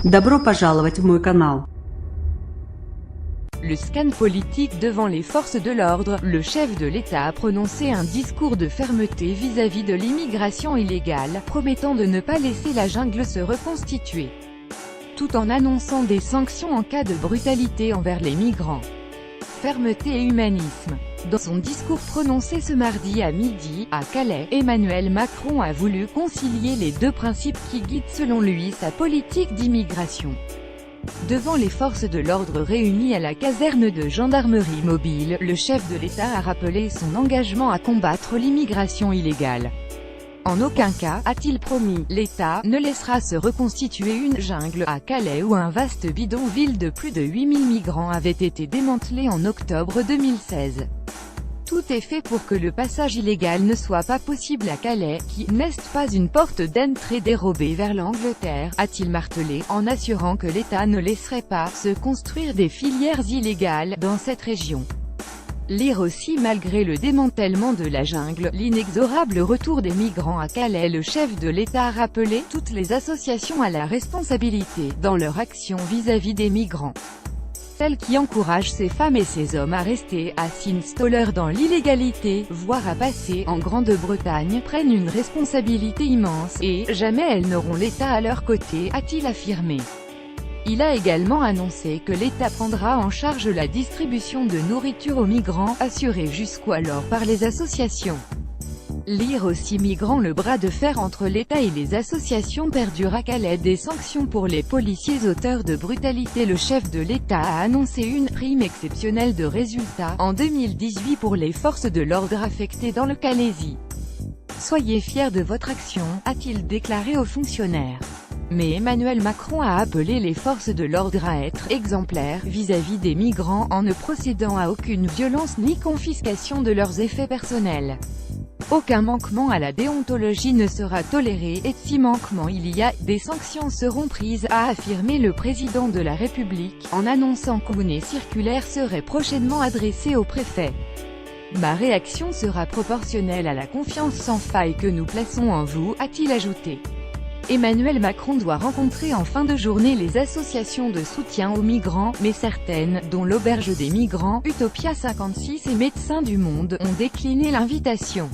Добро пожаловать в мой канал. Le scan politique devant les forces de l'ordre, le chef de l'État a prononcé un discours de fermeté vis-à-vis de l'immigration illégale, promettant de ne pas laisser la jungle se reconstituer, tout en annonçant des sanctions en cas de brutalité envers les migrants. Fermeté et humanisme. Dans son discours prononcé ce mardi à midi, à Calais, Emmanuel Macron a voulu concilier les deux principes qui guident selon lui sa politique d'immigration. Devant les forces de l'ordre réunies à la caserne de gendarmerie mobile, le chef de l'État a rappelé son engagement à combattre l'immigration illégale. En aucun cas, a-t-il promis, l'État ne laissera se reconstituer une jungle à Calais où un vaste bidonville de plus de 8000 migrants avait été démantelé en octobre 2016. Tout est fait pour que le passage illégal ne soit pas possible à Calais, qui n'est pas une porte d'entrée dérobée vers l'Angleterre, a-t-il martelé, en assurant que l'État ne laisserait pas se construire des filières illégales dans cette région. Lire aussi: malgré le démantèlement de la jungle, l'inexorable retour des migrants à Calais, le chef de l'État a rappelé toutes les associations à la responsabilité dans leur action vis-à-vis des migrants. Celles qui encouragent ces femmes et ces hommes à rester, à s'installer dans l'illégalité, voire à passer en Grande-Bretagne, prennent une responsabilité immense, et jamais elles n'auront l'État à leur côté, a-t-il affirmé. Il a également annoncé que l'État prendra en charge la distribution de nourriture aux migrants, assurée jusqu'alors par les associations. Lire aussi: migrants, le bras de fer entre l'État et les associations perdure à Calais, des sanctions pour les policiers auteurs de brutalité. Le chef de l'État a annoncé une prime exceptionnelle de résultats en 2018 pour les forces de l'ordre affectées dans le Calaisis. Soyez fiers de votre action, a-t-il déclaré aux fonctionnaires. Mais Emmanuel Macron a appelé les forces de l'ordre à être exemplaires vis-à-vis des migrants en ne procédant à aucune violence ni confiscation de leurs effets personnels. Aucun manquement à la déontologie ne sera toléré, et si manquement il y a, des sanctions seront prises, a affirmé le président de la République, en annonçant qu'une circulaire serait prochainement adressée au préfet. Ma réaction sera proportionnelle à la confiance sans faille que nous plaçons en vous, a-t-il ajouté. Emmanuel Macron doit rencontrer en fin de journée les associations de soutien aux migrants, mais certaines, dont l'Auberge des migrants, Utopia 56 et Médecins du Monde, ont décliné l'invitation.